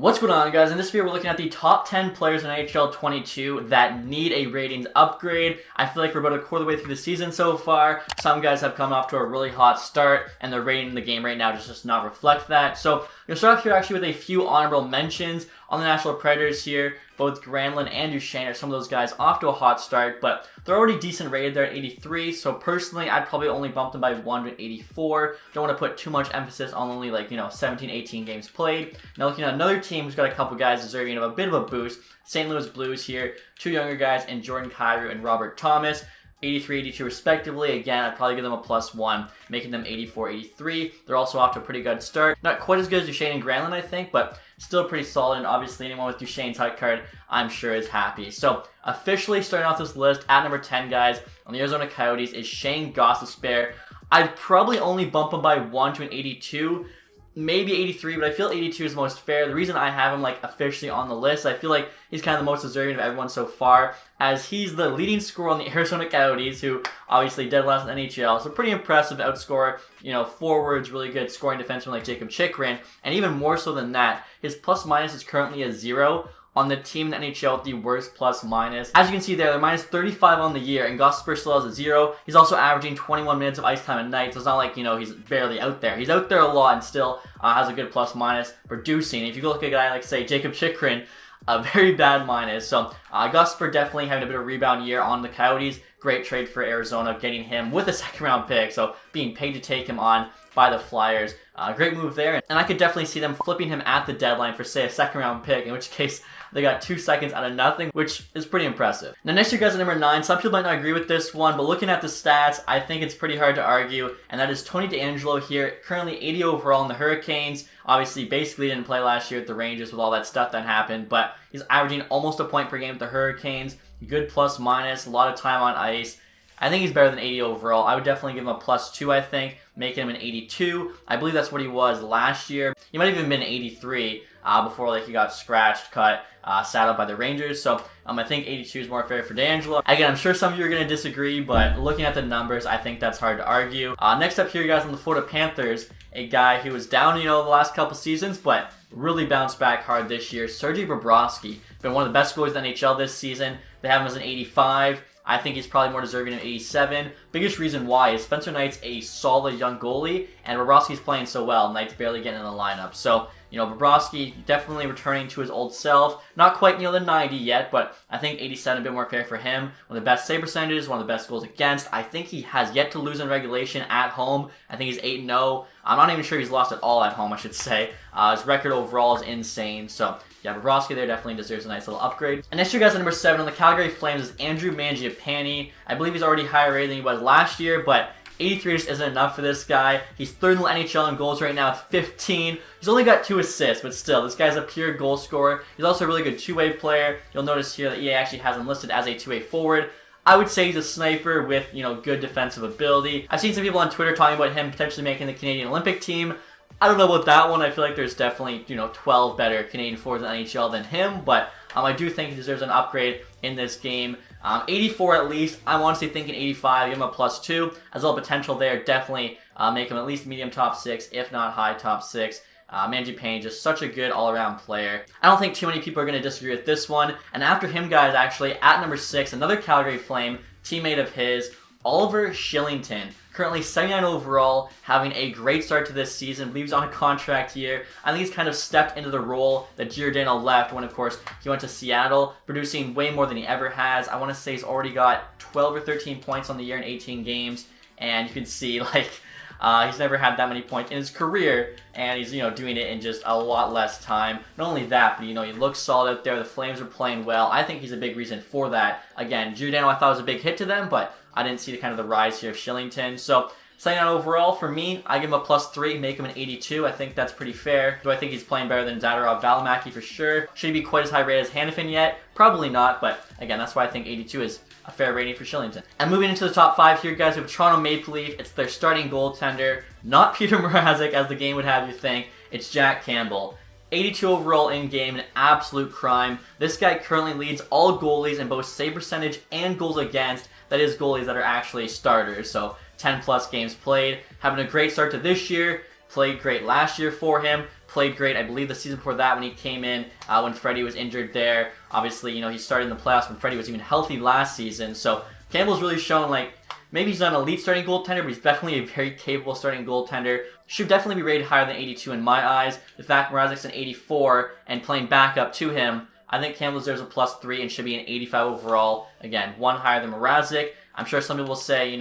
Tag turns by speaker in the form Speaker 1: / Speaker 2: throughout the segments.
Speaker 1: What's going on, guys? In this video, we're looking at the top 10 players in NHL 22 that need a ratings upgrade. I feel like we're about a quarter of the way through the season so far. Some guys have come off to a really hot start, and their rating in the game right now does not reflect that. So, we'll start off here actually with a few honorable mentions on the Nashville Predators here. Both Granlund and Duchesne are some of those guys off to a hot start, but they're already decent rated there at 83, so personally, I'd probably only bump them by 1 to 84. Don't want to put too much emphasis on only 17, 18 games played. Now looking at another team who's got a couple guys deserving of a bit of a boost, St. Louis Blues here, two younger guys in Jordan Kyrou and Robert Thomas. 83, 82 respectively. Again, I'd probably give them a +1, making them 84, 83. They're also off to a pretty good start. Not quite as good as Duchesne and Granlund, I think, but still pretty solid, and obviously anyone with Duchesne's height card, I'm sure is happy. So, officially starting off this list, at number 10, guys, on the Arizona Coyotes is Shane Gostisbehere. I'd probably only bump him by 1 to an 82, maybe 83, but I feel 82 is the most fair. The reason I have him officially on the list, I feel like he's kind of the most deserving of everyone so far, as he's the leading scorer on the Arizona Coyotes, who obviously dead last in the NHL. So pretty impressive outscorer, forwards, really good scoring defenseman like Jacob Chychrun, and even more so than that, his plus-minus is currently a 0 on the team in the NHL with the worst plus-minus. As you can see there, they're minus 35 on the year, and Gostisbehere still has a 0. He's also averaging 21 minutes of ice time a night, so it's not like, he's barely out there. He's out there a lot and still has a good plus-minus producing. If you go look at a guy like, say, Jacob Chychrun, a very bad minus. So, Gostisbehere definitely having a bit of a rebound year on the Coyotes. Great trade for Arizona, getting him with a second-round pick, so being paid to take him on by the Flyers. Great move there, and I could definitely see them flipping him at the deadline for, say, a second-round pick, in which case they got 2 seconds out of nothing, which is pretty impressive. Now, next year, guys, at number 9, some people might not agree with this one, but looking at the stats, I think it's pretty hard to argue, and that is Tony DeAngelo here, currently 80 overall in the Hurricanes. Obviously, basically didn't play last year at the Rangers with all that stuff that happened, but he's averaging almost a point per game with the Hurricanes. Good plus-minus, a lot of time on ice. I think he's better than 80 overall. I would definitely give him a +2, I think, making him an 82. I believe that's what he was last year. He might have even been 83 before he got scratched, cut, sat out by the Rangers. So I think 82 is more fair for DeAngelo. Again, I'm sure some of you are going to disagree, but looking at the numbers, I think that's hard to argue. Next up here, guys, on the Florida Panthers, a guy who was down, the last couple seasons, but really bounced back hard this year. Sergei Bobrovsky, been one of the best goalies in the NHL this season. They have him as an 85. I think he's probably more deserving of 87. Biggest reason why is Spencer Knight's a solid young goalie, and Bobrovsky's playing so well. Knight's barely getting in the lineup. So, Bobrovsky definitely returning to his old self. Not quite, the 90 yet, but I think 87 a bit more fair for him. One of the best save percentages, one of the best goals against. I think he has yet to lose in regulation at home. I think he's 8-0. I'm not even sure he's lost at all at home, I should say. His record overall is insane, so yeah, Bobrovsky there definitely deserves a nice little upgrade. And next year, guys, at number 7 on the Calgary Flames is Andrew Mangiapane. I believe he's already higher rated than he was last year, but 83 just isn't enough for this guy. He's third in the NHL in goals right now with 15. He's only got 2 assists, but still, this guy's a pure goal scorer. He's also a really good two-way player. You'll notice here that EA actually has him listed as a two-way forward. I would say he's a sniper with, good defensive ability. I've seen some people on Twitter talking about him potentially making the Canadian Olympic team. I don't know about that one. I feel like there's definitely, 12 better Canadian forwards in the NHL than him, but I do think he deserves an upgrade in this game. 84 at least. I'm honestly thinking 85. Give him a +2. As well, potential there. Definitely make him at least medium top 6, if not high top 6. Mangiapane, just such a good all-around player. I don't think too many people are going to disagree with this one. And after him, guys, actually, at number 6, another Calgary Flame, teammate of his, Oliver Kylington. Currently 79 overall, having a great start to this season. I believe he's on a contract here. I think he's kind of stepped into the role that Giordano left when, of course, he went to Seattle, producing way more than he ever has. I want to say he's already got 12 or 13 points on the year in 18 games. And you can see, he's never had that many points in his career, and he's, doing it in just a lot less time. Not only that, but, he looks solid out there. The Flames are playing well. I think he's a big reason for that. Again, Giordano I thought was a big hit to them, but I didn't see the rise here of Kylington. So, 79 overall, for me, I give him a +3, make him an 82. I think that's pretty fair. Do I think he's playing better than Zadorov Valimaki for sure? Should he be quite as high rated as Hanifin yet? Probably not, but again, that's why I think 82 is a fair rating for Kylington. And moving into the top 5 here, guys, we have Toronto Maple Leaf. It's their starting goaltender. Not Peter Mrazek, as the game would have you think. It's Jack Campbell. 82 overall in-game, an absolute crime. This guy currently leads all goalies in both save percentage and goals against. That is, goalies that are actually starters, so 10 plus games played. Having a great start to this year. Played great last year for him. played great. I believe the season before that when he came in, when Freddie was injured there. Obviously, he started in the playoffs when Freddie was even healthy last season. So Campbell's really shown, like, maybe he's not an elite starting goaltender, but he's definitely a very capable starting goaltender. Should definitely be rated higher than 82 in my eyes. The fact Mrazek's an 84 and playing backup to him, I think Campbell deserves a +3 and should be an 85 overall. Again, one higher than Mrazek. I'm sure some people will say,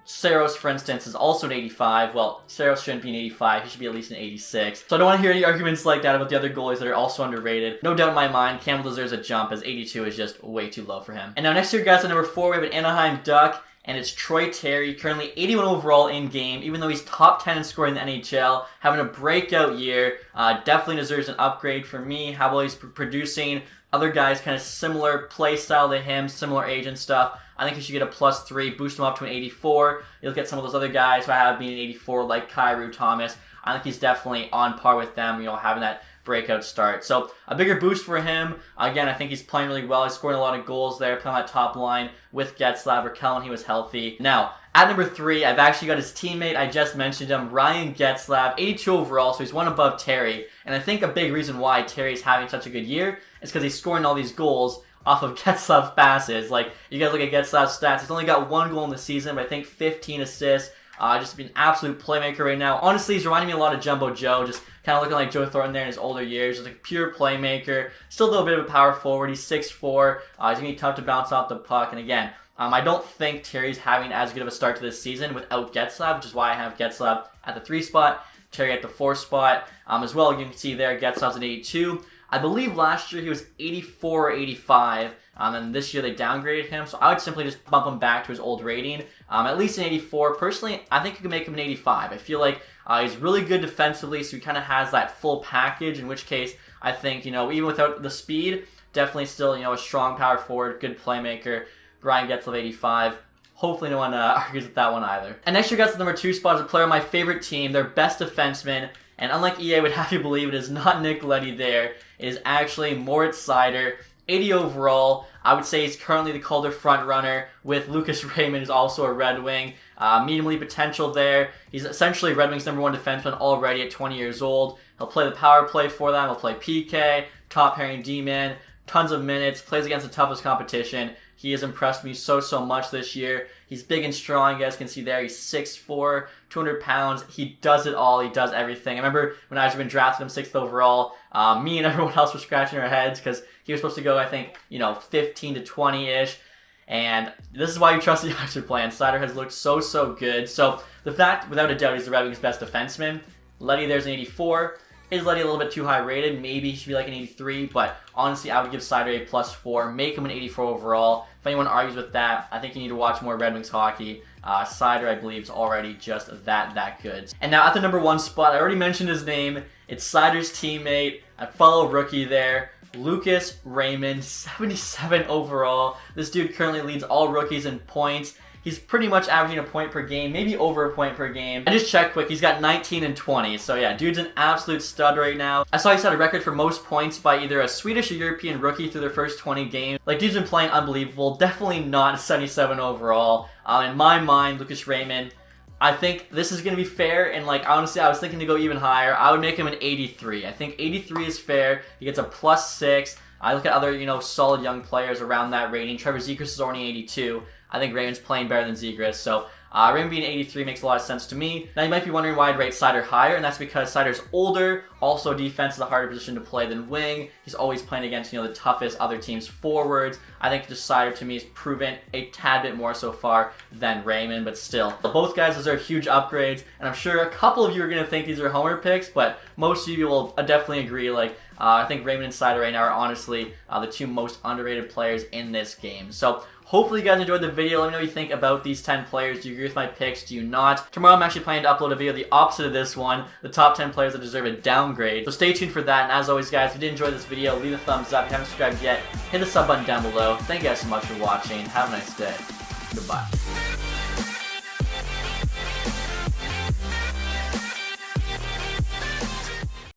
Speaker 1: Saros, for instance, is also an 85. Well, Saros shouldn't be an 85. He should be at least an 86. So I don't want to hear any arguments like that about the other goalies that are also underrated. No doubt in my mind, Campbell deserves a jump, as 82 is just way too low for him. And now next year, guys, at number 4, we have an Anaheim Duck, and it's Troy Terry, currently 81 overall in game, even though he's top 10 in scoring in the NHL, having a breakout year. Definitely deserves an upgrade for me. How well he's producing. Other guys kind of similar play style to him, similar age and stuff. I think he should get a +3, boost him up to an 84. You look at some of those other guys who I have being an 84, like Kyrou Thomas. I think he's definitely on par with them, having that breakout start. So a bigger boost for him. Again, I think he's playing really well. He's scoring a lot of goals there, playing on that top line with Getzlaf or Kellen. He was healthy. Now, at number 3, I've actually got his teammate. I just mentioned him, Ryan Getzlaf, 82 overall, so he's one above Terry. And I think a big reason why Terry's having such a good year is because he's scoring all these goals off of Getzlaf's passes. Like, you guys look at Getzlaf's stats. He's only got 1 goal in the season, but I think 15 assists. Just an absolute playmaker right now. Honestly, he's reminding me a lot of Jumbo Joe, just kind of looking like Joe Thornton there in his older years. Just a pure playmaker. Still a little bit of a power forward. He's 6'4". He's going to be tough to bounce off the puck. And again, I don't think Terry's having as good of a start to this season without Getzlaf, which is why I have Getzlaf at the 3 spot, Terry at the 4 spot. As well, you can see there, Getzlaf's an 82. I believe last year he was 84 or 85, and this year they downgraded him, so I would simply just bump him back to his old rating. At least an 84. Personally, I think you can make him an 85. I feel like he's really good defensively, so he kind of has that full package, in which case I think, even without the speed, definitely still, a strong power forward, good playmaker. Ryan Getzlaf, 85. Hopefully no one argues with that one either. And next year, guys, the number 2 spot is a player on my favorite team, their best defenseman. And unlike EA would have you believe, it is not Nick Leddy there. It is actually Moritz Seider, 80 overall. I would say he's currently the Calder front runner with Lucas Raymond, who's also a Red Wing. Medium elite potential there. He's essentially Red Wing's number 1 defenseman already at 20 years old. He'll play the power play for them. He'll play PK, top pairing D-man, tons of minutes, plays against the toughest competition. He has impressed me so much this year. He's big and strong. You guys can see there. He's 6'4", 200 pounds. He does it all. He does everything. I remember when I was been drafted him 6th overall, me and everyone else were scratching our heads because he was supposed to go, I think, 15 to 20-ish. And this is why you trust the youngster plan. Seider has looked so good. So the fact, without a doubt, he's the Red Wings' best defenseman. Leddy there's an 84. Is Leddy a little bit too high rated? Maybe he should be like an 83, but honestly, I would give Seider a +4, make him an 84 overall. If anyone argues with that, I think you need to watch more Red Wings hockey. Seider, I believe, is already just that good. And now at the number 1 spot, I already mentioned his name. It's Seider's teammate, a fellow rookie there, Lucas Raymond, 77 overall. This dude currently leads all rookies in points. He's pretty much averaging a point per game, maybe over a point per game. I just checked quick, he's got 19 and 20. So yeah, dude's an absolute stud right now. I saw he set a record for most points by either a Swedish or European rookie through their first 20 games. Like, dude's been playing unbelievable. Definitely not 77 overall. In my mind, Lucas Raymond, I think this is going to be fair, and honestly, I was thinking to go even higher. I would make him an 83. I think 83 is fair. He gets a +6. I look at other, solid young players around that rating. Trevor Zegras is only 82. I think Raymond's playing better than Zegras, so Raymond being 83 makes a lot of sense to me. Now, you might be wondering why I'd rate Seider higher, and that's because Seider's older. Also, defense is a harder position to play than wing. He's always playing against, the toughest other teams' forwards. I think just Seider, to me, has proven a tad bit more so far than Raymond, but still. Both guys deserve huge upgrades, and I'm sure a couple of you are going to think these are homer picks, but most of you will definitely agree. I think Raymond and Seider right now are honestly the 2 most underrated players in this game. So, hopefully you guys enjoyed the video. Let me know what you think about these 10 players. Do you agree with my picks? Do you not? Tomorrow I'm actually planning to upload a video the opposite of this one, the top 10 players that deserve a downgrade. So stay tuned for that. And as always, guys, if you did enjoy this video, leave a thumbs up. If you haven't subscribed yet, hit the sub button down below. Thank you guys so much for watching. Have a nice day. Goodbye.